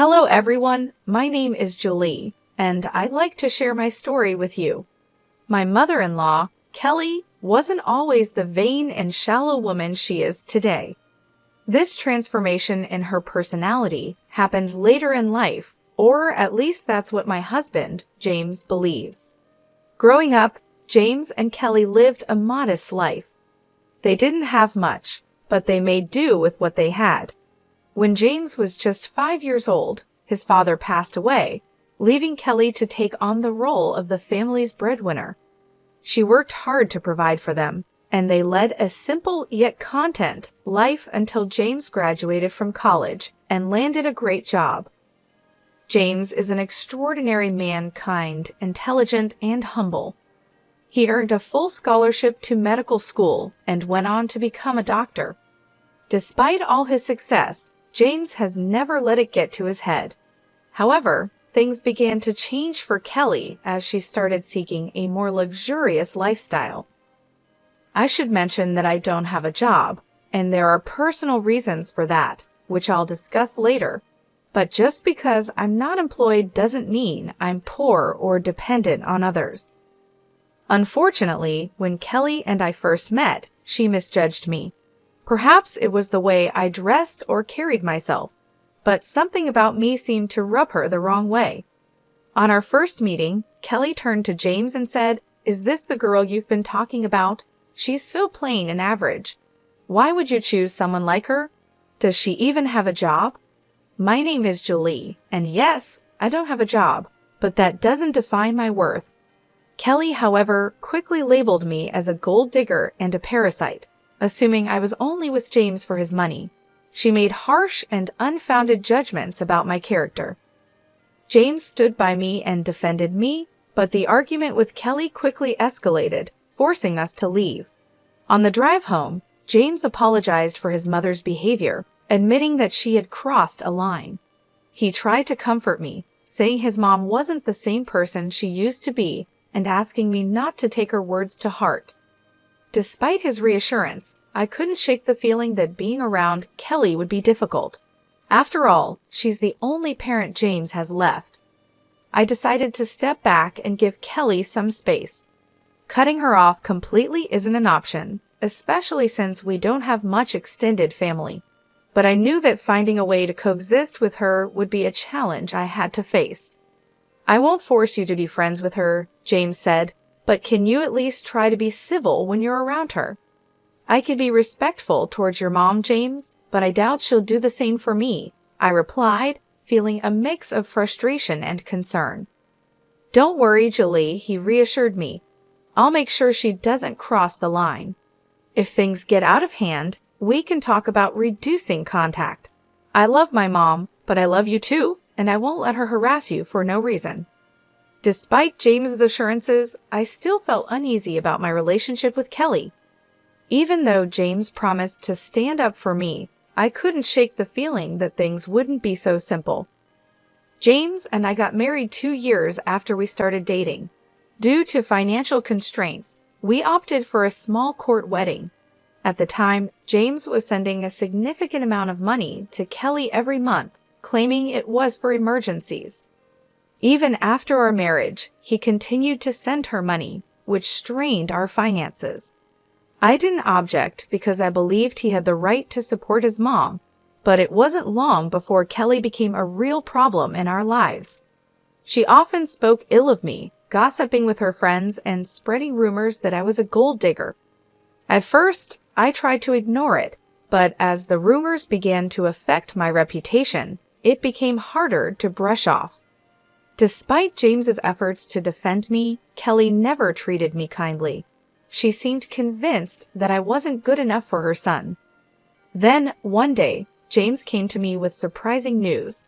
Hello everyone, my name is Julie, and I'd like to share my story with you. My mother-in-law, Kelly, wasn't always the vain and shallow woman she is today. This transformation in her personality happened later in life, or at least that's what my husband, James, believes. Growing up, James and Kelly lived a modest life. They didn't have much, but they made do with what they had. When James was just 5 years old, his father passed away, leaving Kelly to take on the role of the family's breadwinner. She worked hard to provide for them, and they led a simple yet content life until James graduated from college and landed a great job. James is an extraordinary man, kind, intelligent, and humble. He earned a full scholarship to medical school and went on to become a doctor. Despite all his success, James has never let it get to his head. However, things began to change for Kelly as she started seeking a more luxurious lifestyle. I should mention that I don't have a job, and there are personal reasons for that, which I'll discuss later. But just because I'm not employed doesn't mean I'm poor or dependent on others. Unfortunately, when Kelly and I first met, she misjudged me. Perhaps it was the way I dressed or carried myself, but something about me seemed to rub her the wrong way. On our first meeting, Kelly turned to James and said, "Is this the girl you've been talking about? She's so plain and average. Why would you choose someone like her? Does she even have a job?" My name is Julie, and yes, I don't have a job, but that doesn't define my worth. Kelly, however, quickly labeled me as a gold digger and a parasite, assuming I was only with James for his money. She made harsh and unfounded judgments about my character. James stood by me and defended me, but the argument with Kelly quickly escalated, forcing us to leave. On the drive home, James apologized for his mother's behavior, admitting that she had crossed a line. He tried to comfort me, saying his mom wasn't the same person she used to be and asking me not to take her words to heart. Despite his reassurance, I couldn't shake the feeling that being around Kelly would be difficult. After all, she's the only parent James has left. I decided to step back and give Kelly some space. Cutting her off completely isn't an option, especially since we don't have much extended family. But I knew that finding a way to coexist with her would be a challenge I had to face. "I won't force you to be friends with her," James said, "but can you at least try to be civil when you're around her?" "I can be respectful towards your mom, James, but I doubt she'll do the same for me," I replied, feeling a mix of frustration and concern. "Don't worry, Julie," he reassured me. "I'll make sure she doesn't cross the line. If things get out of hand, we can talk about reducing contact. I love my mom, but I love you too, and I won't let her harass you for no reason." Despite James's assurances, I still felt uneasy about my relationship with Kelly. Even though James promised to stand up for me, I couldn't shake the feeling that things wouldn't be so simple. James and I got married 2 years after we started dating. Due to financial constraints, we opted for a small court wedding. At the time, James was sending a significant amount of money to Kelly every month, claiming it was for emergencies. Even after our marriage, he continued to send her money, which strained our finances. I didn't object because I believed he had the right to support his mom, but it wasn't long before Kelly became a real problem in our lives. She often spoke ill of me, gossiping with her friends and spreading rumors that I was a gold digger. At first, I tried to ignore it, but as the rumors began to affect my reputation, it became harder to brush off. Despite James's efforts to defend me, Kelly never treated me kindly. She seemed convinced that I wasn't good enough for her son. Then, one day, James came to me with surprising news.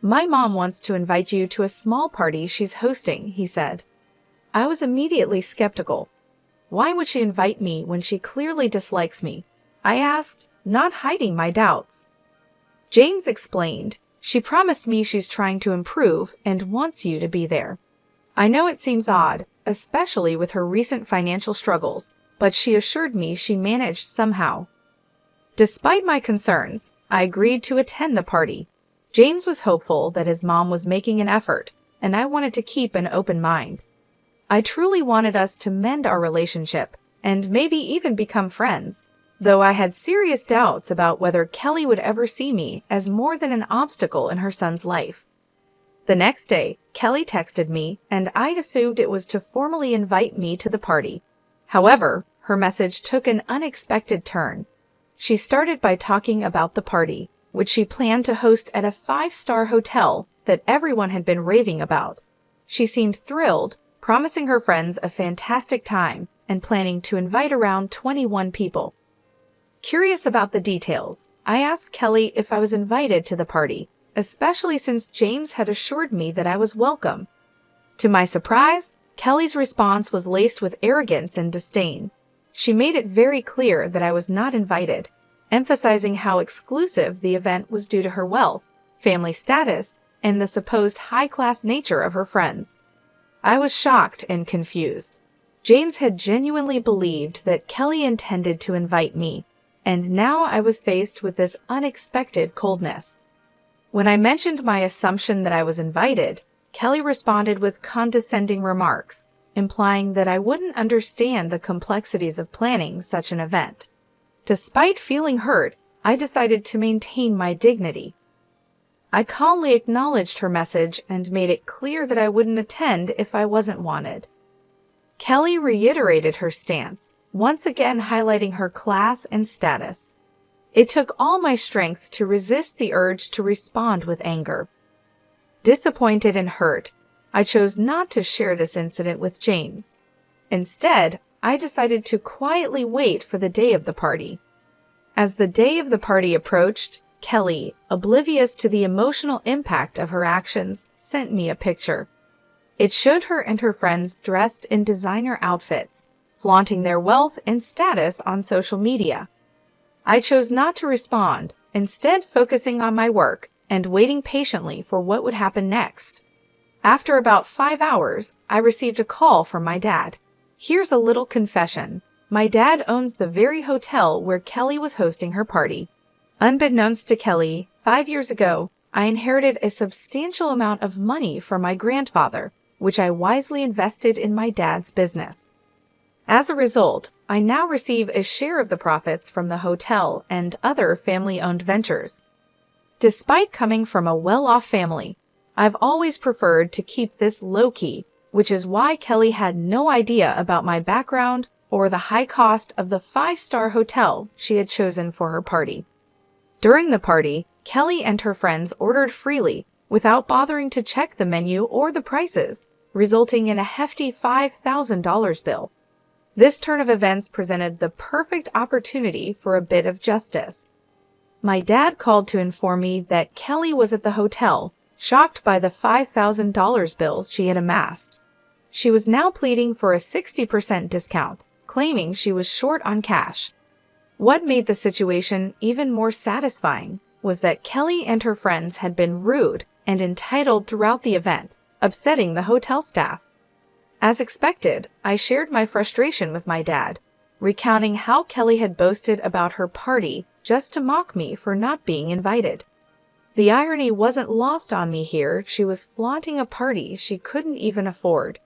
"My mom wants to invite you to a small party she's hosting," he said. I was immediately skeptical. "Why would she invite me when she clearly dislikes me?" I asked, not hiding my doubts. James explained, "She promised me she's trying to improve and wants you to be there. I know it seems odd, especially with her recent financial struggles, but she assured me she managed somehow." Despite my concerns, I agreed to attend the party. James was hopeful that his mom was making an effort, and I wanted to keep an open mind. I truly wanted us to mend our relationship and maybe even become friends, though I had serious doubts about whether Kelly would ever see me as more than an obstacle in her son's life. The next day, Kelly texted me, and I'd assumed it was to formally invite me to the party. However, her message took an unexpected turn. She started by talking about the party, which she planned to host at a 5-star hotel that everyone had been raving about. She seemed thrilled, promising her friends a fantastic time and planning to invite around 21 people. Curious about the details, I asked Kelly if I was invited to the party, especially since James had assured me that I was welcome. To my surprise, Kelly's response was laced with arrogance and disdain. She made it very clear that I was not invited, emphasizing how exclusive the event was due to her wealth, family status, and the supposed high-class nature of her friends. I was shocked and confused. James had genuinely believed that Kelly intended to invite me, and now I was faced with this unexpected coldness. When I mentioned my assumption that I was invited, Kelly responded with condescending remarks, implying that I wouldn't understand the complexities of planning such an event. Despite feeling hurt, I decided to maintain my dignity. I calmly acknowledged her message and made it clear that I wouldn't attend if I wasn't wanted. Kelly reiterated her stance, once again highlighting her class and status. It took all my strength to resist the urge to respond with anger. Disappointed and hurt, I chose not to share this incident with James. Instead, I decided to quietly wait for the day of the party. As the day of the party approached, Kelly, oblivious to the emotional impact of her actions, sent me a picture. It showed her and her friends dressed in designer outfits, flaunting their wealth and status on social media. I chose not to respond, instead focusing on my work and waiting patiently for what would happen next. After about 5 hours, I received a call from my dad. Here's a little confession. My dad owns the very hotel where Kelly was hosting her party. Unbeknownst to Kelly, 5 years ago, I inherited a substantial amount of money from my grandfather, which I wisely invested in my dad's business. As a result, I now receive a share of the profits from the hotel and other family-owned ventures. Despite coming from a well-off family, I've always preferred to keep this low-key, which is why Kelly had no idea about my background or the high cost of the 5-star hotel she had chosen for her party. During the party, Kelly and her friends ordered freely without bothering to check the menu or the prices, resulting in a hefty $5,000 bill. This turn of events presented the perfect opportunity for a bit of justice. My dad called to inform me that Kelly was at the hotel, shocked by the $5,000 bill she had amassed. She was now pleading for a 60% discount, claiming she was short on cash. What made the situation even more satisfying was that Kelly and her friends had been rude and entitled throughout the event, upsetting the hotel staff. As expected, I shared my frustration with my dad, recounting how Kelly had boasted about her party just to mock me for not being invited. The irony wasn't lost on me here. She was flaunting a party she couldn't even afford.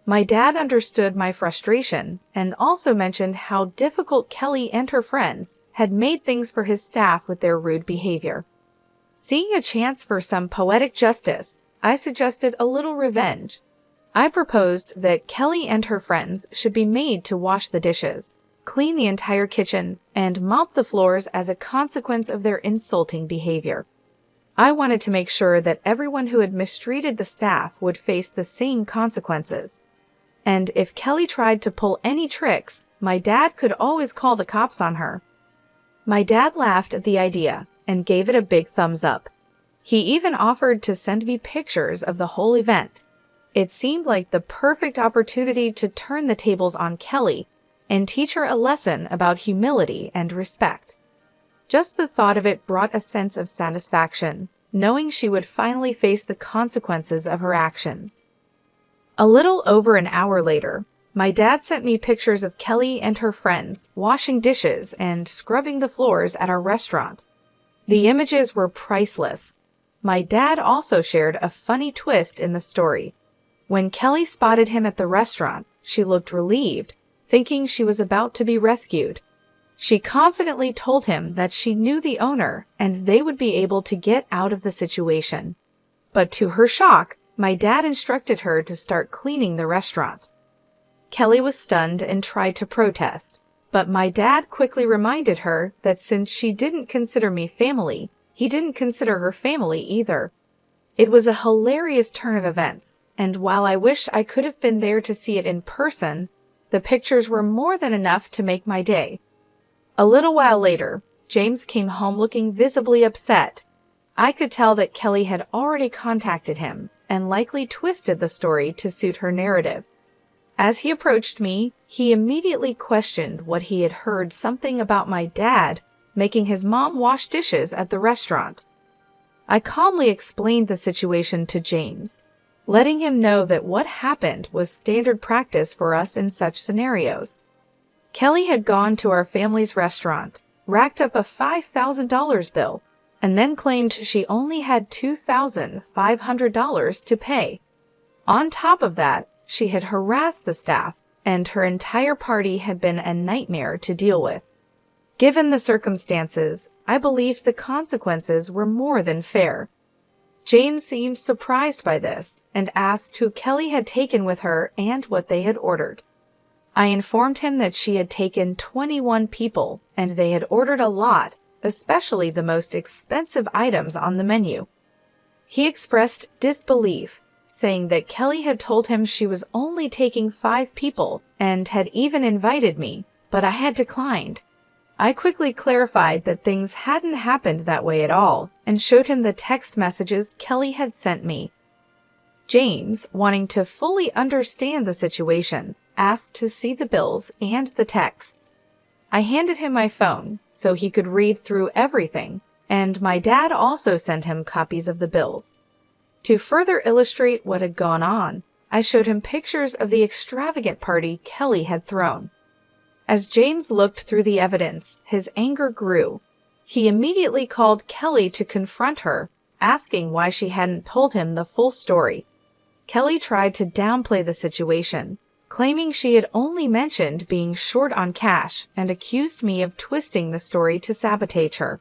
My dad understood my frustration and also mentioned how difficult Kelly and her friends had made things for his staff with their rude behavior. Seeing a chance for some poetic justice, I suggested a little revenge. I proposed that Kelly and her friends should be made to wash the dishes, clean the entire kitchen, and mop the floors as a consequence of their insulting behavior. I wanted to make sure that everyone who had mistreated the staff would face the same consequences. And if Kelly tried to pull any tricks, my dad could always call the cops on her. My dad laughed at the idea and gave it a big thumbs up. He even offered to send me pictures of the whole event. It seemed like the perfect opportunity to turn the tables on Kelly and teach her a lesson about humility and respect. Just the thought of it brought a sense of satisfaction, knowing she would finally face the consequences of her actions. A little over an hour later, my dad sent me pictures of Kelly and her friends washing dishes and scrubbing the floors at our restaurant. The images were priceless. My dad also shared a funny twist in the story. When Kelly spotted him at the restaurant, she looked relieved, thinking she was about to be rescued. She confidently told him that she knew the owner and they would be able to get out of the situation. But to her shock, my dad instructed her to start cleaning the restaurant. Kelly was stunned and tried to protest, but my dad quickly reminded her that since she didn't consider me family, he didn't consider her family either. It was a hilarious turn of events, and while I wish I could have been there to see it in person, the pictures were more than enough to make my day. A little while later, James came home looking visibly upset. I could tell that Kelly had already contacted him and likely twisted the story to suit her narrative. As he approached me, he immediately questioned what he had heard something about my dad making his mom wash dishes at the restaurant. I calmly explained the situation to James, letting him know that what happened was standard practice for us in such scenarios. Kelly had gone to our family's restaurant, racked up a $5,000 bill, and then claimed she only had $2,500 to pay. On top of that, she had harassed the staff, and her entire party had been a nightmare to deal with. Given the circumstances, I believed the consequences were more than fair. Jane seemed surprised by this and asked who Kelly had taken with her and what they had ordered. I informed him that she had taken 21 people and they had ordered a lot, especially the most expensive items on the menu. He expressed disbelief, saying that Kelly had told him she was only taking 5 people and had even invited me, but I had declined. I quickly clarified that things hadn't happened that way at all and showed him the text messages Kelly had sent me. James, wanting to fully understand the situation, asked to see the bills and the texts. I handed him my phone so he could read through everything, and my dad also sent him copies of the bills. To further illustrate what had gone on, I showed him pictures of the extravagant party Kelly had thrown. As James looked through the evidence, his anger grew. He immediately called Kelly to confront her, asking why she hadn't told him the full story. Kelly tried to downplay the situation, claiming she had only mentioned being short on cash and accused me of twisting the story to sabotage her.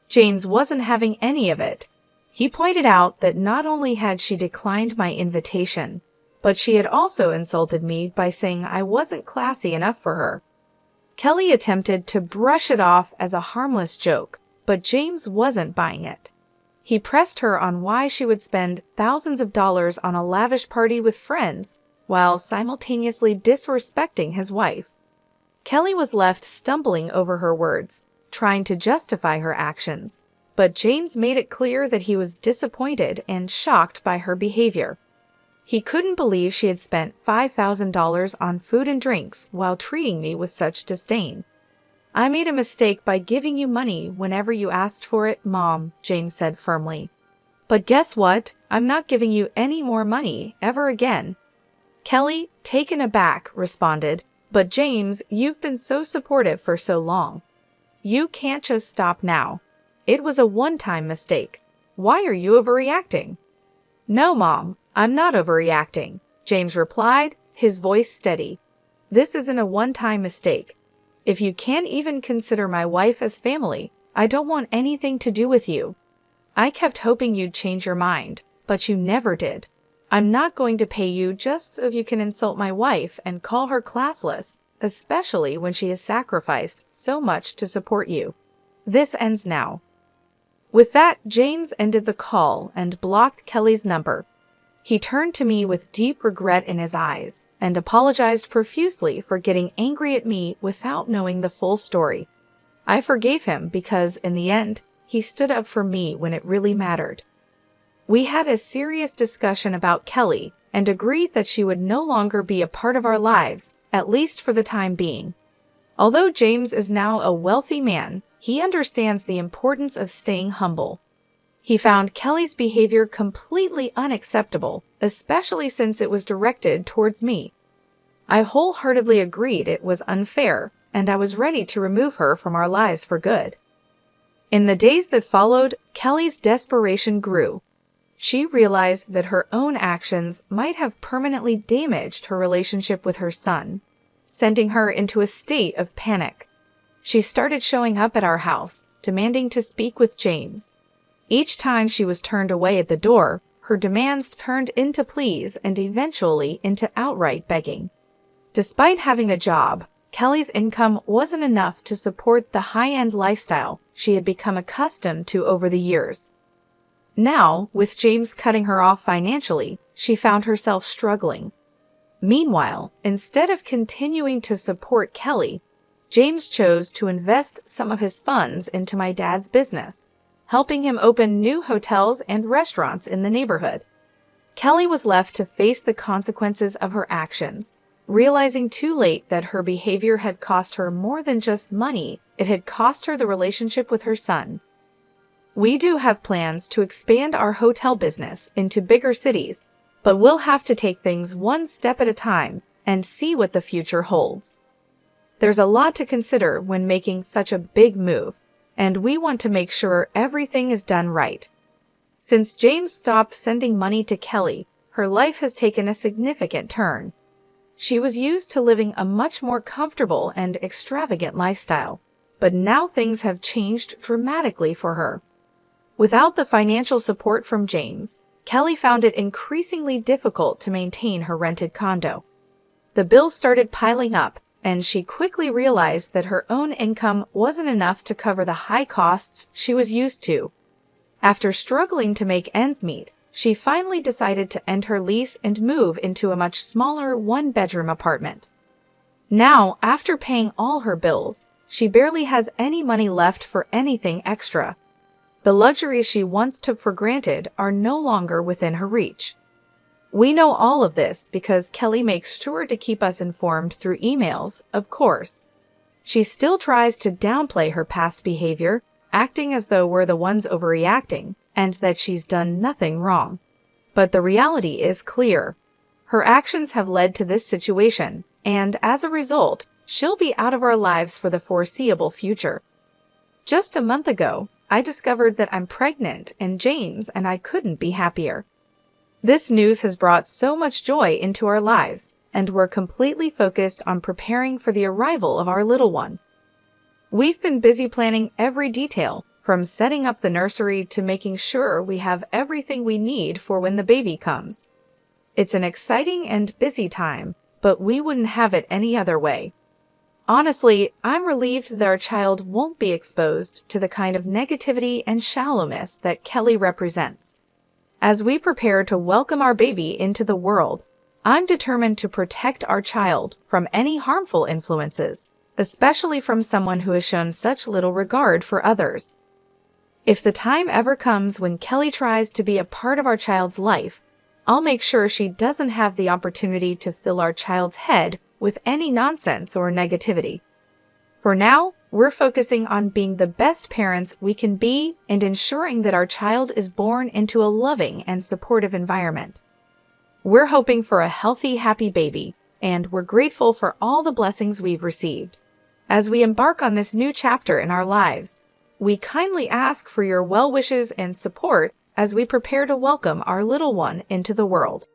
James wasn't having any of it. He pointed out that not only had she declined my invitation, but she had also insulted me by saying I wasn't classy enough for her. Kelly attempted to brush it off as a harmless joke, but James wasn't buying it. He pressed her on why she would spend thousands of dollars on a lavish party with friends while simultaneously disrespecting his wife. Kelly was left stumbling over her words, trying to justify her actions, but James made it clear that he was disappointed and shocked by her behavior. He couldn't believe she had spent $5,000 on food and drinks while treating me with such disdain. "I made a mistake by giving you money whenever you asked for it, Mom," James said firmly. "But guess what? I'm not giving you any more money ever again." Kelly, taken aback, responded, "But James, you've been so supportive for so long. You can't just stop now. It was a one-time mistake. Why are you overreacting?" "No, Mom, I'm not overreacting," James replied, his voice steady. "This isn't a one-time mistake. If you can't even consider my wife as family, I don't want anything to do with you. I kept hoping you'd change your mind, but you never did. I'm not going to pay you just so you can insult my wife and call her classless, especially when she has sacrificed so much to support you. This ends now." With that, James ended the call and blocked Kelly's number. He turned to me with deep regret in his eyes and apologized profusely for getting angry at me without knowing the full story. I forgave him because, in the end, he stood up for me when it really mattered. We had a serious discussion about Kelly and agreed that she would no longer be a part of our lives, at least for the time being. Although James is now a wealthy man, he understands the importance of staying humble. He found Kelly's behavior completely unacceptable, especially since it was directed towards me. I wholeheartedly agreed it was unfair, and I was ready to remove her from our lives for good. In the days that followed, Kelly's desperation grew. She realized that her own actions might have permanently damaged her relationship with her son, sending her into a state of panic. She started showing up at our house, demanding to speak with James. Each time she was turned away at the door, her demands turned into pleas and eventually into outright begging. Despite having a job, Kelly's income wasn't enough to support the high-end lifestyle she had become accustomed to over the years. Now, with James cutting her off financially, she found herself struggling. Meanwhile, instead of continuing to support Kelly, James chose to invest some of his funds into my dad's business, helping him open new hotels and restaurants in the neighborhood. Kelly was left to face the consequences of her actions, realizing too late that her behavior had cost her more than just money, it had cost her the relationship with her son. We do have plans to expand our hotel business into bigger cities, but we'll have to take things one step at a time and see what the future holds. There's a lot to consider when making such a big move, and we want to make sure everything is done right. Since James stopped sending money to Kelly, her life has taken a significant turn. She was used to living a much more comfortable and extravagant lifestyle, but now things have changed dramatically for her. Without the financial support from James, Kelly found it increasingly difficult to maintain her rented condo. The bills started piling up, and she quickly realized that her own income wasn't enough to cover the high costs she was used to. After struggling to make ends meet, she finally decided to end her lease and move into a much smaller one-bedroom apartment. Now, after paying all her bills, she barely has any money left for anything extra. The luxuries she once took for granted are no longer within her reach. We know all of this because Kelly makes sure to keep us informed through emails, of course. She still tries to downplay her past behavior, acting as though we're the ones overreacting, and that she's done nothing wrong. But the reality is clear. Her actions have led to this situation, and as a result, she'll be out of our lives for the foreseeable future. Just a month ago, I discovered that I'm pregnant and James and I couldn't be happier. This news has brought so much joy into our lives, and we're completely focused on preparing for the arrival of our little one. We've been busy planning every detail, from setting up the nursery to making sure we have everything we need for when the baby comes. It's an exciting and busy time, but we wouldn't have it any other way. Honestly, I'm relieved that our child won't be exposed to the kind of negativity and shallowness that Kelly represents. As we prepare to welcome our baby into the world, I'm determined to protect our child from any harmful influences, especially from someone who has shown such little regard for others. If the time ever comes when Kelly tries to be a part of our child's life, I'll make sure she doesn't have the opportunity to fill our child's head with any nonsense or negativity. For now, we're focusing on being the best parents we can be and ensuring that our child is born into a loving and supportive environment. We're hoping for a healthy, happy baby, and we're grateful for all the blessings we've received. As we embark on this new chapter in our lives, we kindly ask for your well wishes and support as we prepare to welcome our little one into the world.